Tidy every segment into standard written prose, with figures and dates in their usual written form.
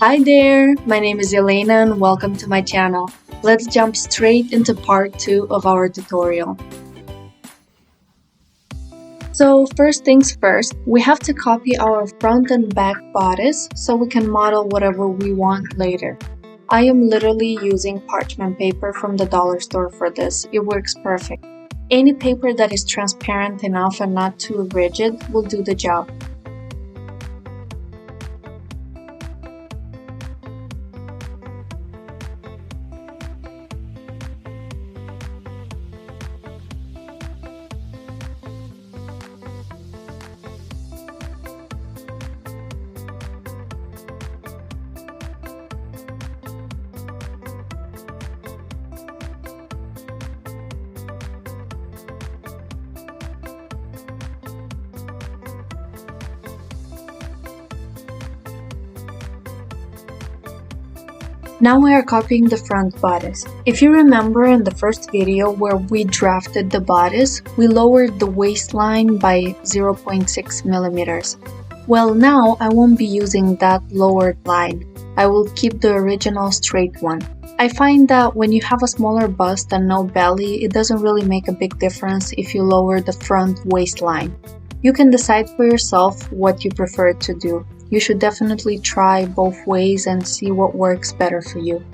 Hi there, my name is Elena and welcome to my channel. Let's jump straight into part 2 of our tutorial. So first things first, we have to copy our front and back bodice so we can model whatever we want later. I am literally using parchment paper from the dollar store for this. It works perfect. Any paper that is transparent enough and not too rigid will do the job. Now we are copying the front bodice. If you remember in the first video where we drafted the bodice, we lowered the waistline by 0.6 millimeters. Well, now I won't be using that lowered line. I will keep the original straight one. I find that when you have a smaller bust and no belly, it doesn't really make a big difference if you lower the front waistline. You can decide for yourself what you prefer to do. You should definitely try both ways and see what works better for you.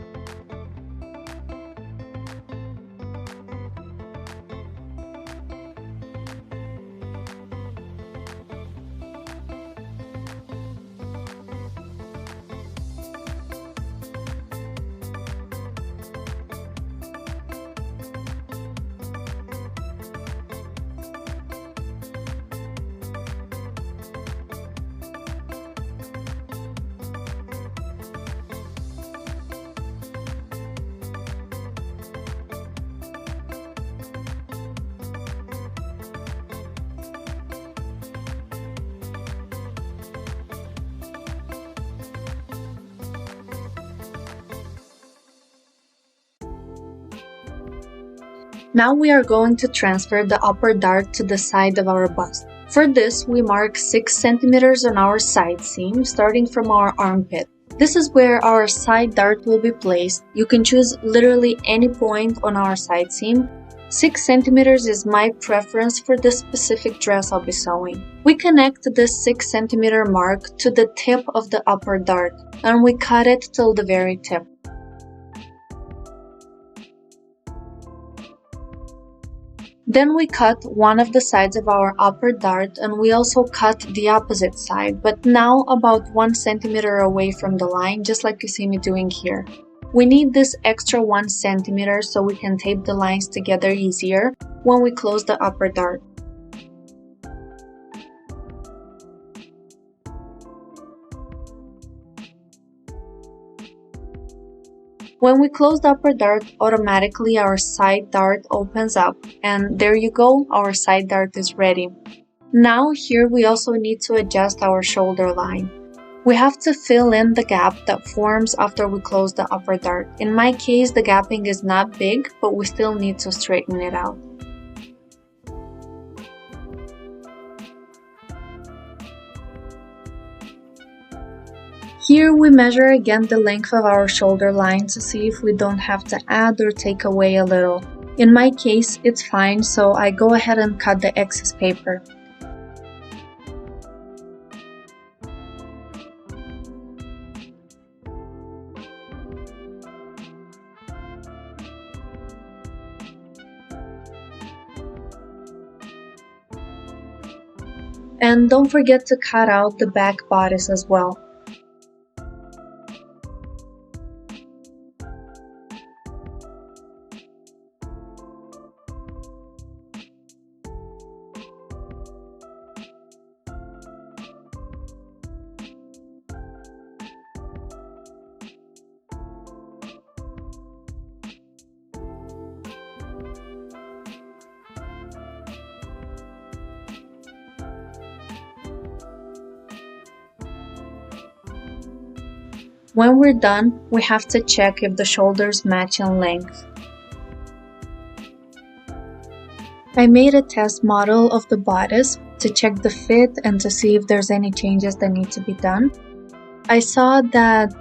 Now we are going to transfer the upper dart to the side of our bust. For this, we mark 6 centimeters on our side seam, starting from our armpit. This is where our side dart will be placed. You can choose literally any point on our side seam. 6 centimeters is my preference for this specific dress I'll be sewing. We connect this 6 centimeter mark to the tip of the upper dart, and we cut it till the very tip. Then we cut one of the sides of our upper dart, and we also cut the opposite side, but now about 1 centimeter away from the line, just like you see me doing here. We need this extra 1 centimeter so we can tape the lines together easier when we close the upper dart. When we close the upper dart, automatically our side dart opens up, and there you go, our side dart is ready. Now here we also need to adjust our shoulder line. We have to fill in the gap that forms after we close the upper dart. In my case, the gapping is not big, but we still need to straighten it out. Here we measure again the length of our shoulder line to see if we don't have to add or take away a little. In my case, it's fine, so I go ahead and cut the excess paper. And don't forget to cut out the back bodice as well. When we're done, we have to check if the shoulders match in length. I made a test model of the bodice to check the fit and to see if there's any changes that need to be done. I saw that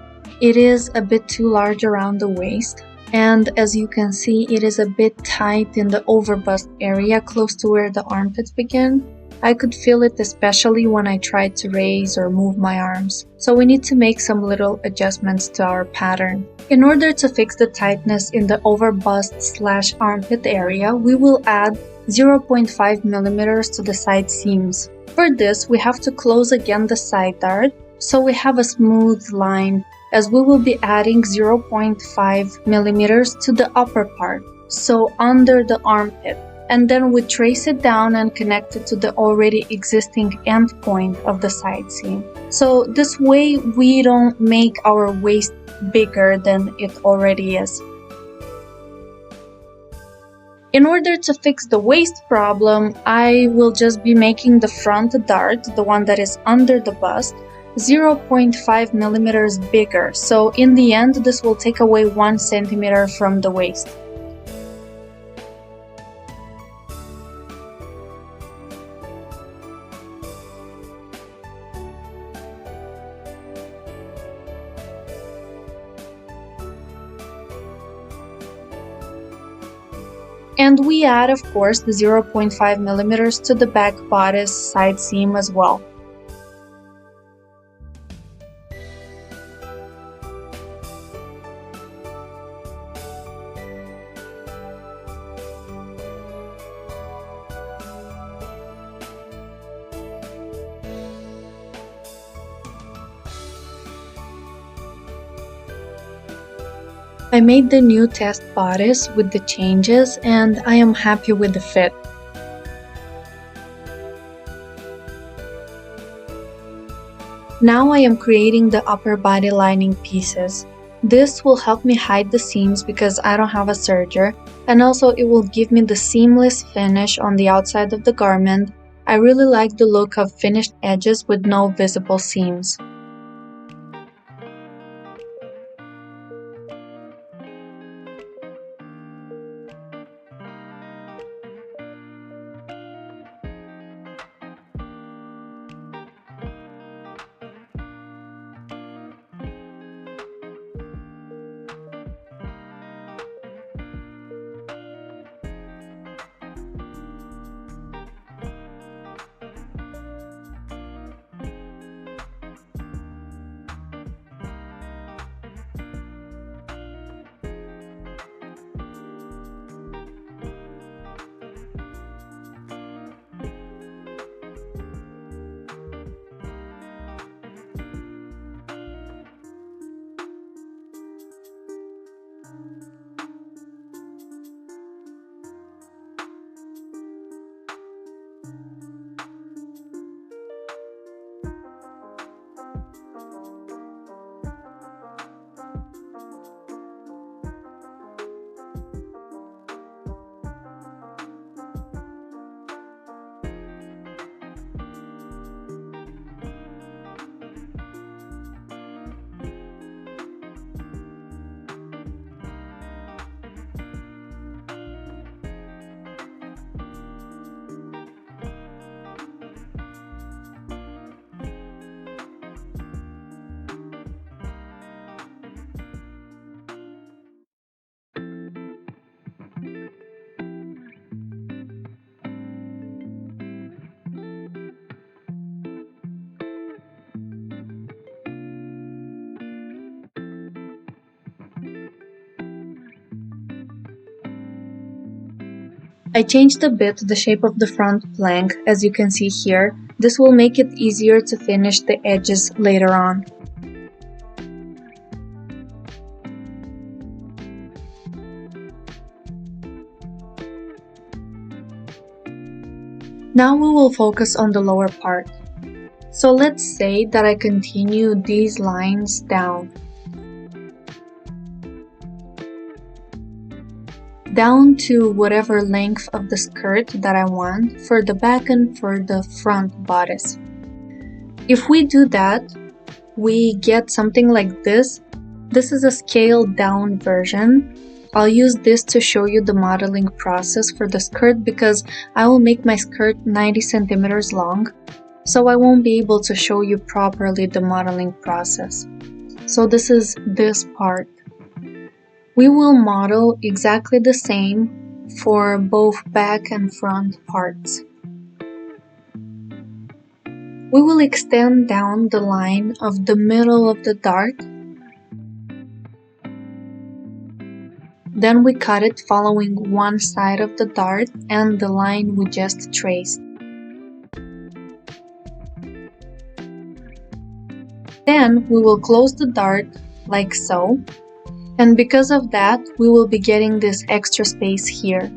It is a bit too large around the waist, and as you can see, it is a bit tight in the overbust area close to where the armpits begin. I could feel it especially when I tried to raise or move my arms, so we need to make some little adjustments to our pattern. In order to fix the tightness in the overbust/armpit area, we will add 0.5 millimeters to the side seams. For this, we have to close again the side dart so we have a smooth line, as we will be adding 0.5 millimeters to the upper part, so under the armpit. And then we trace it down and connect it to the already existing end point of the side seam. So this way we don't make our waist bigger than it already is. In order to fix the waist problem, I will just be making the front dart, the one that is under the bust, 0.5 millimeters bigger. So in the end, this will take away 1 centimeter from the waist. And we add, of course, the 0.5 millimeters to the back bodice side seam as well. I made the new test bodice with the changes, and I am happy with the fit. Now I am creating the upper body lining pieces. This will help me hide the seams because I don't have a serger, and also it will give me the seamless finish on the outside of the garment. I really like the look of finished edges with no visible seams. I changed a bit the shape of the front plank, as you can see here. This will make it easier to finish the edges later on. Now we will focus on the lower part. So let's say that I continue these lines down to whatever length of the skirt that I want for the back and for the front bodice. If we do that, we get something like this. This is a scaled down version. I'll use this to show you the modeling process for the skirt because I will make my skirt 90 centimeters long, so I won't be able to show you properly the modeling process. So this is this part. We will model exactly the same for both back and front parts. We will extend down the line of the middle of the dart. Then we cut it following one side of the dart and the line we just traced. Then we will close the dart like so, and because of that we will be getting this extra space here.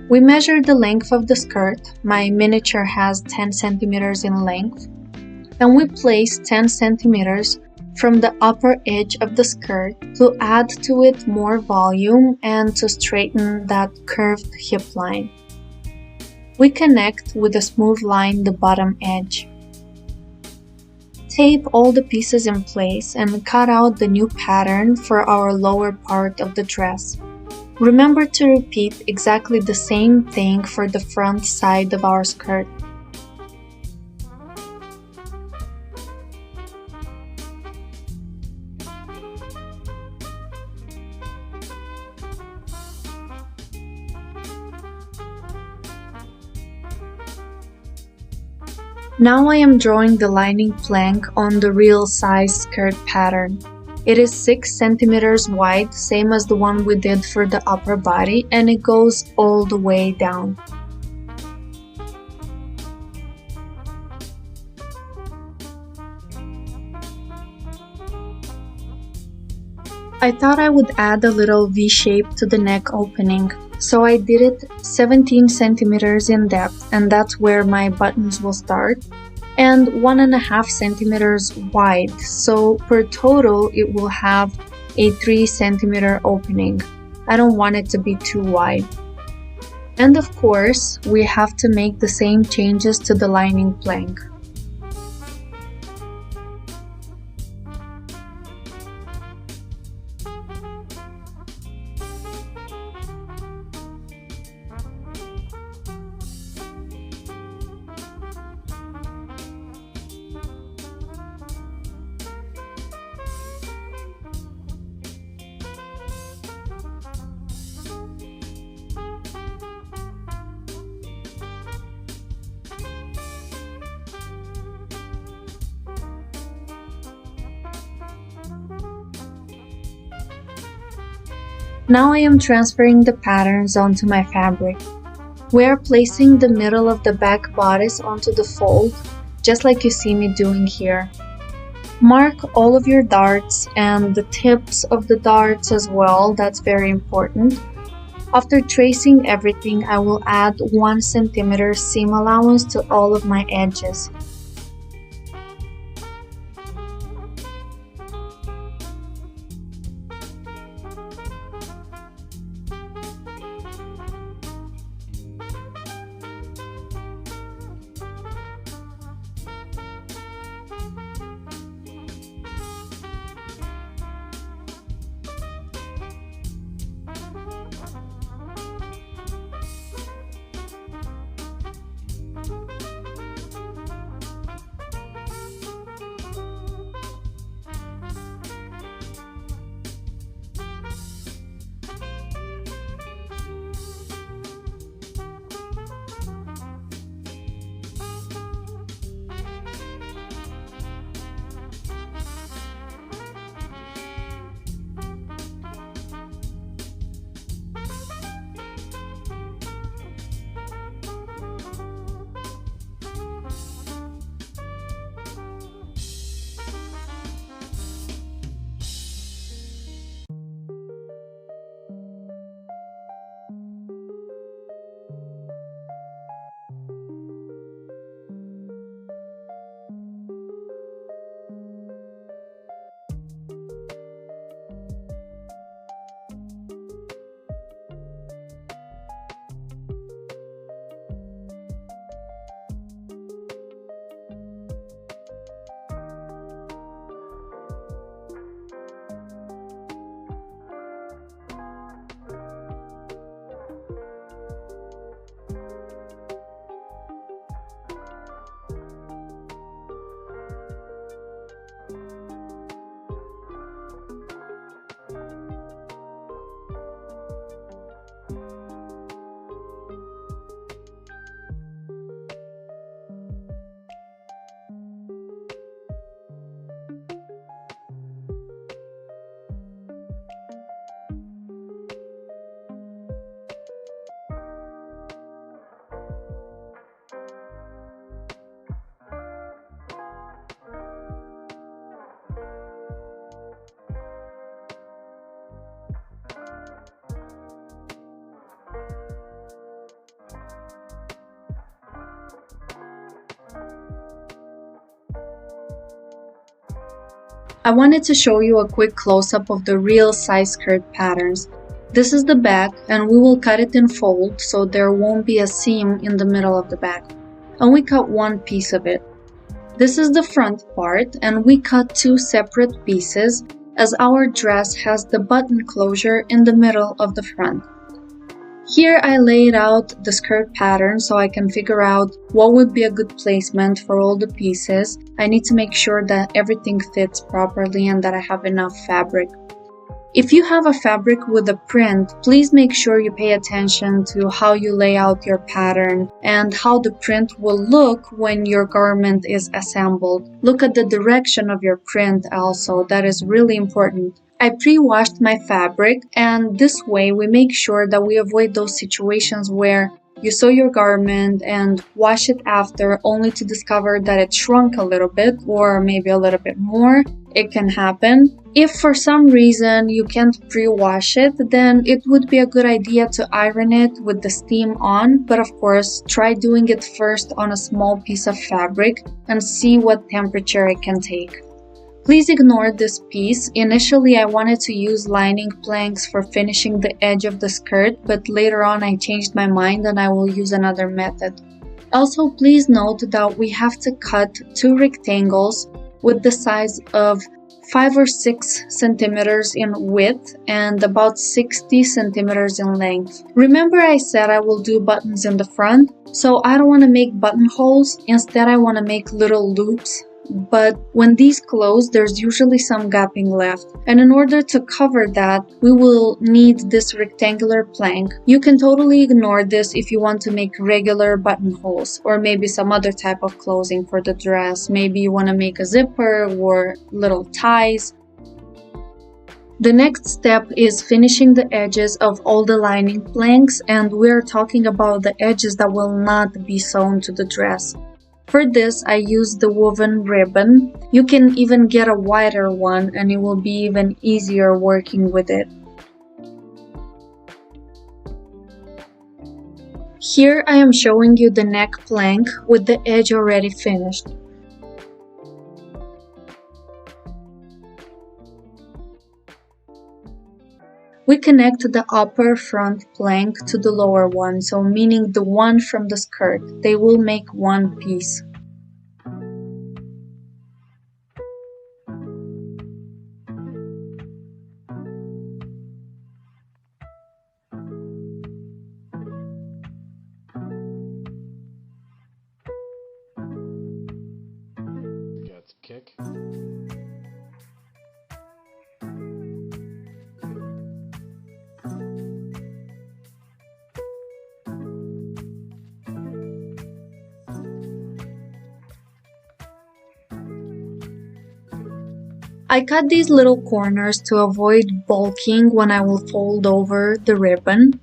We measured the length of the skirt. My miniature has 10 centimeters in length, and we placed 10 centimeters from the upper edge of the skirt to add to it more volume and to straighten that curved hip line. We connect with a smooth line the bottom edge. Tape all the pieces in place and cut out the new pattern for our lower part of the dress. Remember to repeat exactly the same thing for the front side of our skirt. Now I am drawing the lining plank on the real size skirt pattern. It is 6 centimeters wide, same as the one we did for the upper body, and it goes all the way down. I thought I would add a little V shape to the neck opening, so I did it 17 centimeters in depth, and that's where my buttons will start, and 1.5 centimeters wide, so per total it will have a 3 centimeter opening. I don't want it to be too wide. And of course, we have to make the same changes to the lining plank. Now I am transferring the patterns onto my fabric. We are placing the middle of the back bodice onto the fold, just like you see me doing here. Mark all of your darts and the tips of the darts as well, that's very important. After tracing everything, I will add 1 centimeter seam allowance to all of my edges. I wanted to show you a quick close-up of the real size skirt patterns. This is the back, and we will cut it in fold so there won't be a seam in the middle of the back. And we cut one piece of it. This is the front part, and we cut two separate pieces as our dress has the button closure in the middle of the front. Here I laid out the skirt pattern so I can figure out what would be a good placement for all the pieces. I need to make sure that everything fits properly and that I have enough fabric. If you have a fabric with a print, please make sure you pay attention to how you lay out your pattern and how the print will look when your garment is assembled. Look at the direction of your print also, that is really important. I pre-washed my fabric, and this way we make sure that we avoid those situations where you sew your garment and wash it after only to discover that it shrunk a little bit or maybe a little bit more. It can happen. If for some reason you can't pre-wash it, then it would be a good idea to iron it with the steam on, but of course try doing it first on a small piece of fabric and see what temperature it can take. Please ignore this piece. Initially, I wanted to use lining planks for finishing the edge of the skirt, but later on I changed my mind and I will use another method. Also, please note that we have to cut two rectangles with the size of 5 or 6 centimeters in width and about 60 centimeters in length. Remember I said I will do buttons in the front, so I don't want to make buttonholes. Instead, I want to make little loops. But when these close, there's usually some gapping left. And in order to cover that, we will need this rectangular plank. You can totally ignore this if you want to make regular buttonholes or maybe some other type of closing for the dress. Maybe you want to make a zipper or little ties. The next step is finishing the edges of all the lining planks, and we're talking about the edges that will not be sewn to the dress. For this, I used the woven ribbon. You can even get a wider one and it will be even easier working with it. Here I am showing you the neck plank with the edge already finished. We connect the upper front plank to the lower one, so meaning the one from the skirt. They will make one piece. Got the kick. I cut these little corners to avoid bulking when I will fold over the ribbon.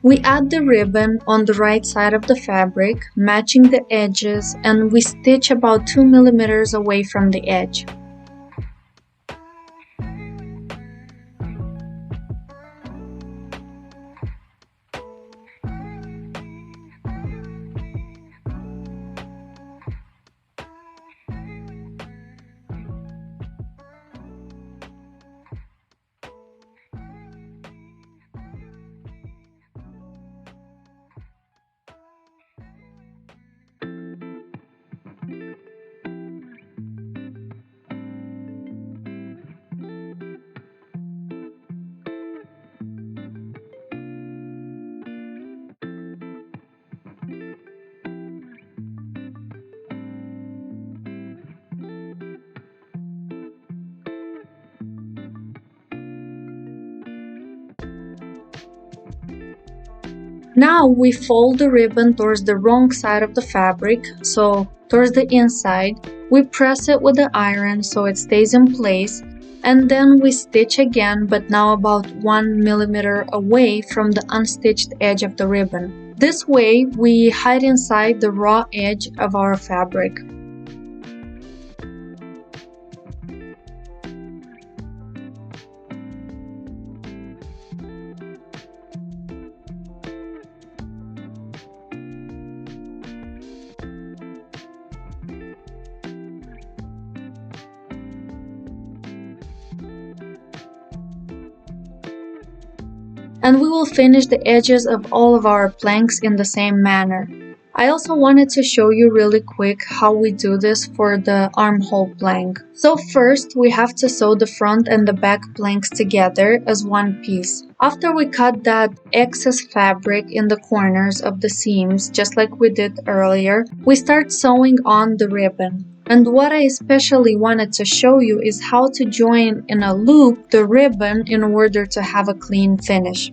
We add the ribbon on the right side of the fabric, matching the edges, and we stitch about 2 millimeters away from the edge. Now we fold the ribbon towards the wrong side of the fabric, so towards the inside. We press it with the iron so it stays in place, and then we stitch again, but now about 1 millimeter away from the unstitched edge of the ribbon. This way we hide inside the raw edge of our fabric. And we will finish the edges of all of our planks in the same manner. I also wanted to show you really quick how we do this for the armhole plank. So first we have to sew the front and the back planks together as one piece. After we cut that excess fabric in the corners of the seams, just like we did earlier, we start sewing on the ribbon. And what I especially wanted to show you is how to join in a loop the ribbon in order to have a clean finish.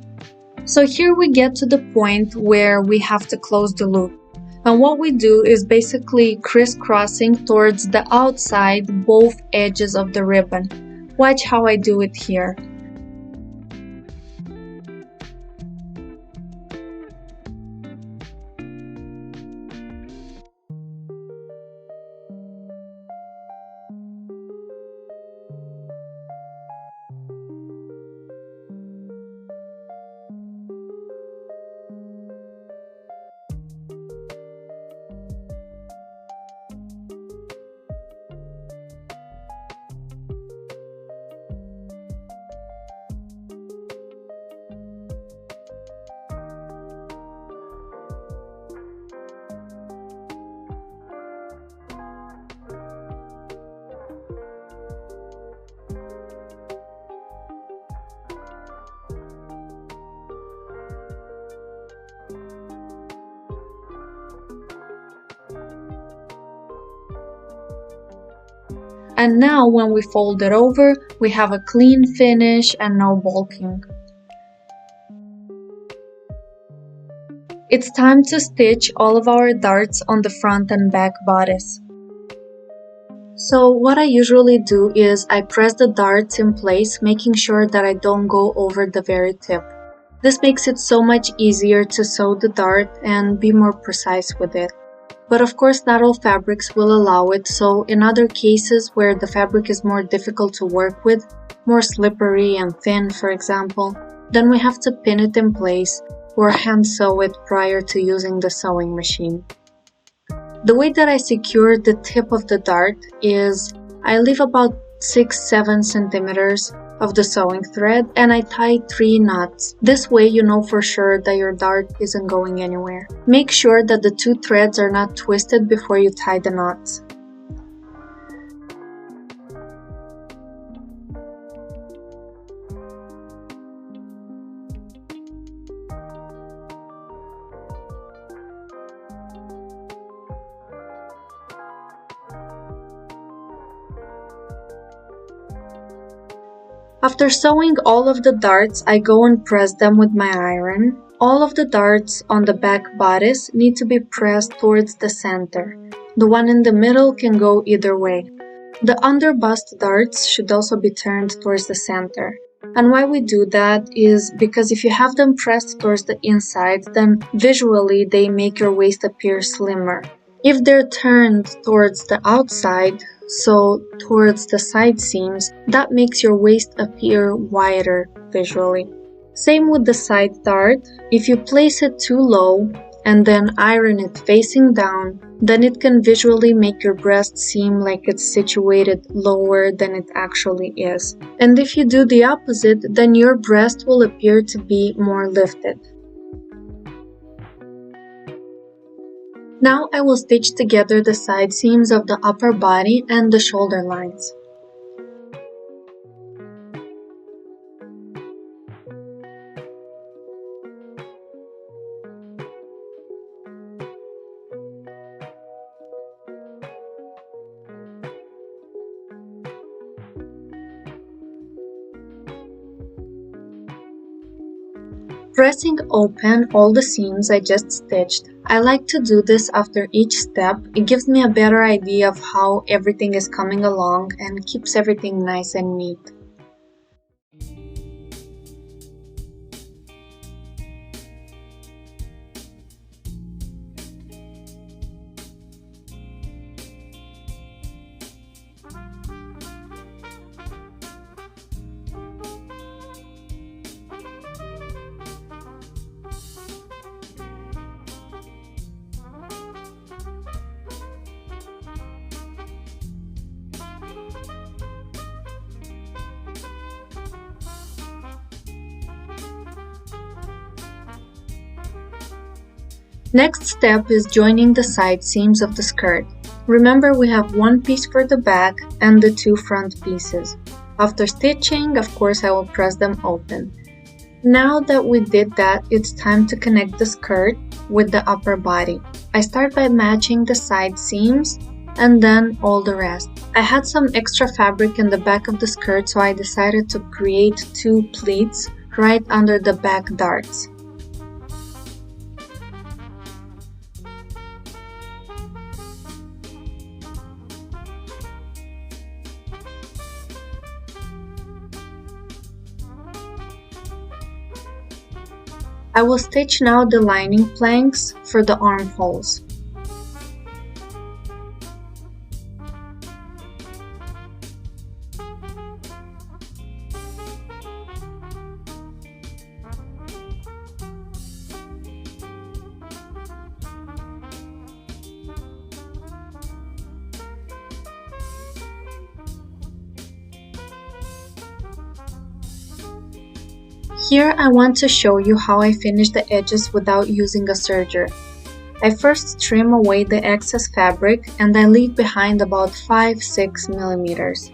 So here we get to the point where we have to close the loop. And what we do is basically crisscrossing towards the outside both edges of the ribbon. Watch how I do it here. And now when we fold it over, we have a clean finish and no bulking. It's time to stitch all of our darts on the front and back bodice. So what I usually do is I press the darts in place, making sure that I don't go over the very tip. This makes it so much easier to sew the dart and be more precise with it. But of course not all fabrics will allow it, so in other cases where the fabric is more difficult to work with, more slippery and thin for example, then we have to pin it in place or hand sew it prior to using the sewing machine. The way that I secure the tip of the dart is I leave about 6-7 centimeters of the sewing thread and I tie 3 knots. This way you know for sure that your dart isn't going anywhere. Make sure that the 2 threads are not twisted before you tie the knots. After sewing all of the darts, I go and press them with my iron. All of the darts on the back bodice need to be pressed towards the center. The one in the middle can go either way. The underbust darts should also be turned towards the center. And why we do that is because if you have them pressed towards the inside, then visually they make your waist appear slimmer. If they're turned towards the outside, so towards the side seams, that makes your waist appear wider visually. Same with the side dart. If you place it too low and then iron it facing down, then it can visually make your breast seem like it's situated lower than it actually is. And if you do the opposite, then your breast will appear to be more lifted. Now I will stitch together the side seams of the upper body and the shoulder lines. Pressing open all the seams I just stitched. I like to do this after each step. It gives me a better idea of how everything is coming along and keeps everything nice and neat. Next step is joining the side seams of the skirt. Remember, we have one piece for the back and the two front pieces. After stitching, of course, I will press them open. Now that we did that, it's time to connect the skirt with the upper body. I start by matching the side seams and then all the rest. I had some extra fabric in the back of the skirt, so I decided to create two pleats right under the back darts. I will stitch now the lining planks for the armholes. Here I want to show you how I finish the edges without using a serger. I first trim away the excess fabric and I leave behind about 5-6 millimeters.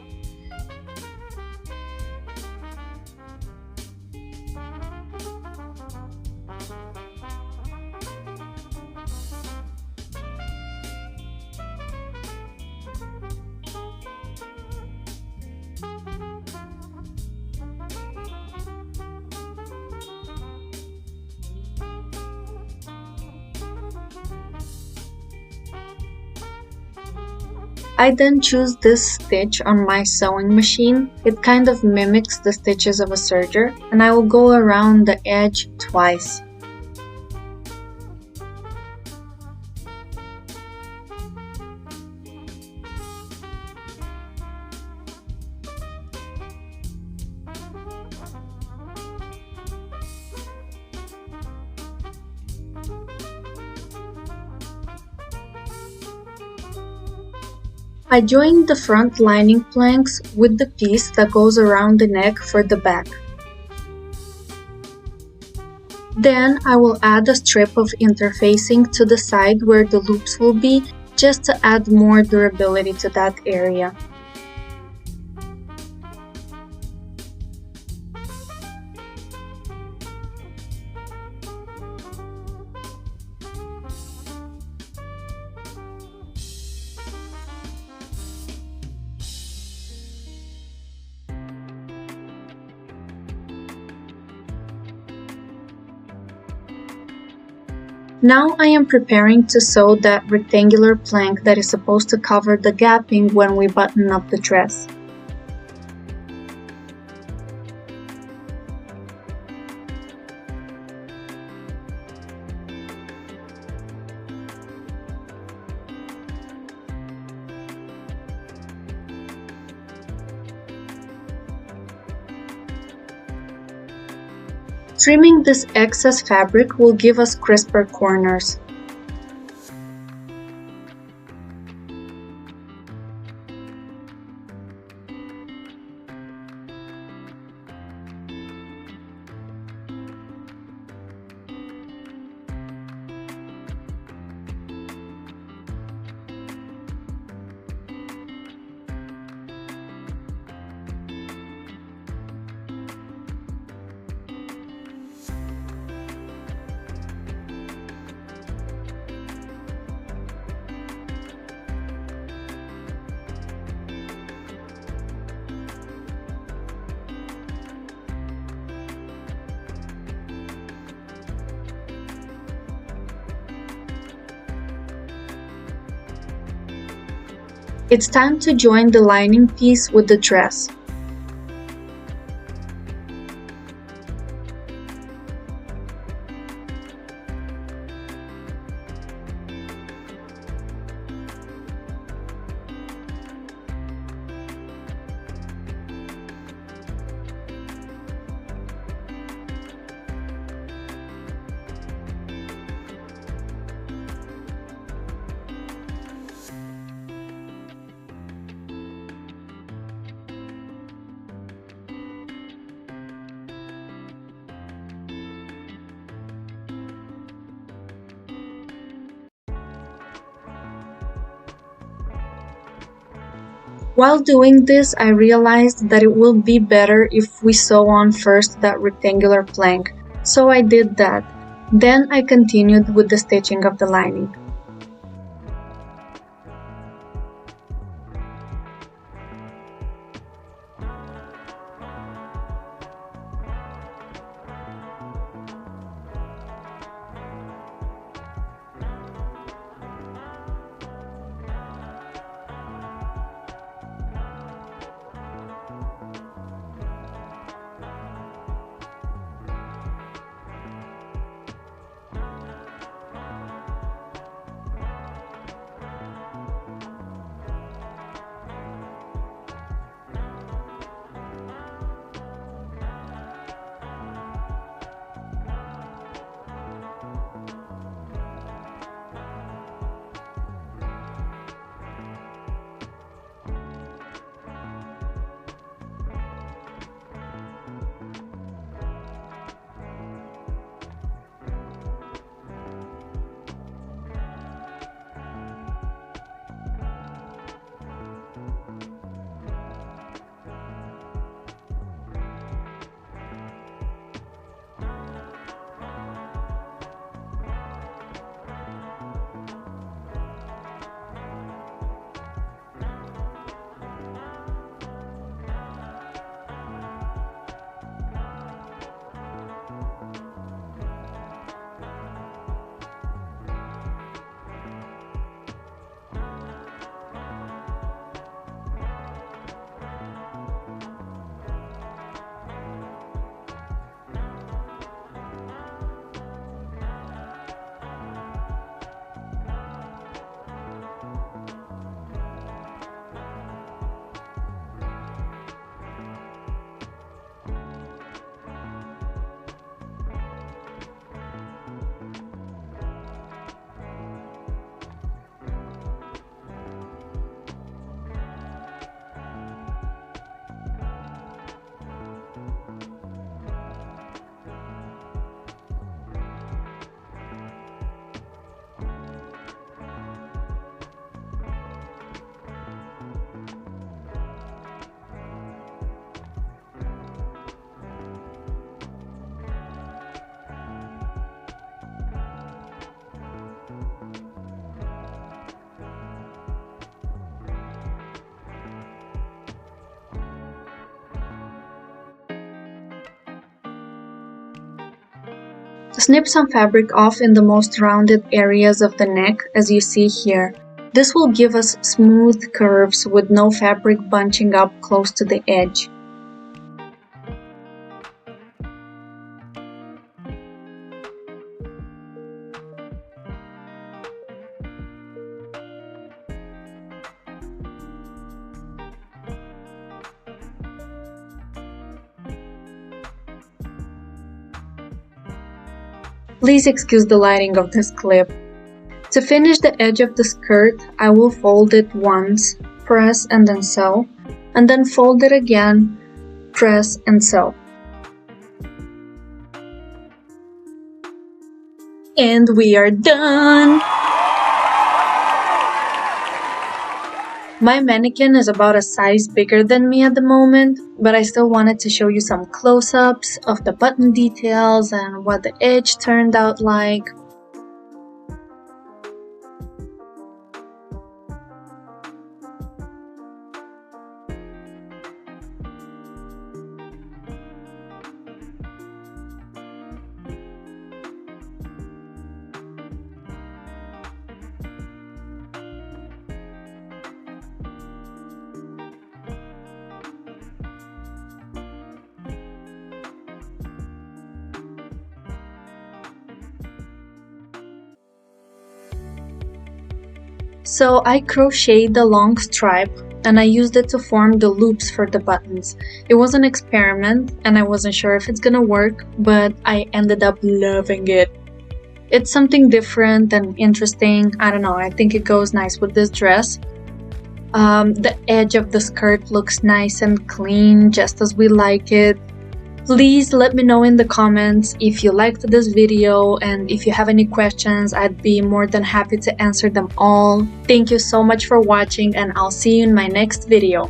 I then choose this stitch on my sewing machine. It kind of mimics the stitches of a serger, and I will go around the edge twice. I joined the front lining planks with the piece that goes around the neck for the back. Then I will add a strip of interfacing to the side where the loops will be, just to add more durability to that area. Now I am preparing to sew that rectangular plank that is supposed to cover the gapping when we button up the dress. Trimming this excess fabric will give us crisper corners. It's time to join the lining piece with the dress. While doing this, I realized that it will be better if we sew on first that rectangular plank, so I did that. Then I continued with the stitching of the lining. Snip some fabric off in the most rounded areas of the neck, as you see here. This will give us smooth curves with no fabric bunching up close to the edge. Please excuse the lighting of this clip. To finish the edge of the skirt, I will fold it once, press and then sew, and then fold it again, press and sew. And we are done! My mannequin is about a size bigger than me at the moment, but I still wanted to show you some close-ups of the button details and what the edge turned out like. So I crocheted the long stripe and I used it to form the loops for the buttons. It was an experiment and I wasn't sure if it's gonna work, but I ended up loving it. It's something different and interesting. I don't know, I think it goes nice with this dress. The edge of the skirt looks nice and clean, just as we like it. Please let me know in the comments if you liked this video, and if you have any questions, I'd be more than happy to answer them all. Thank you so much for watching, and I'll see you in my next video.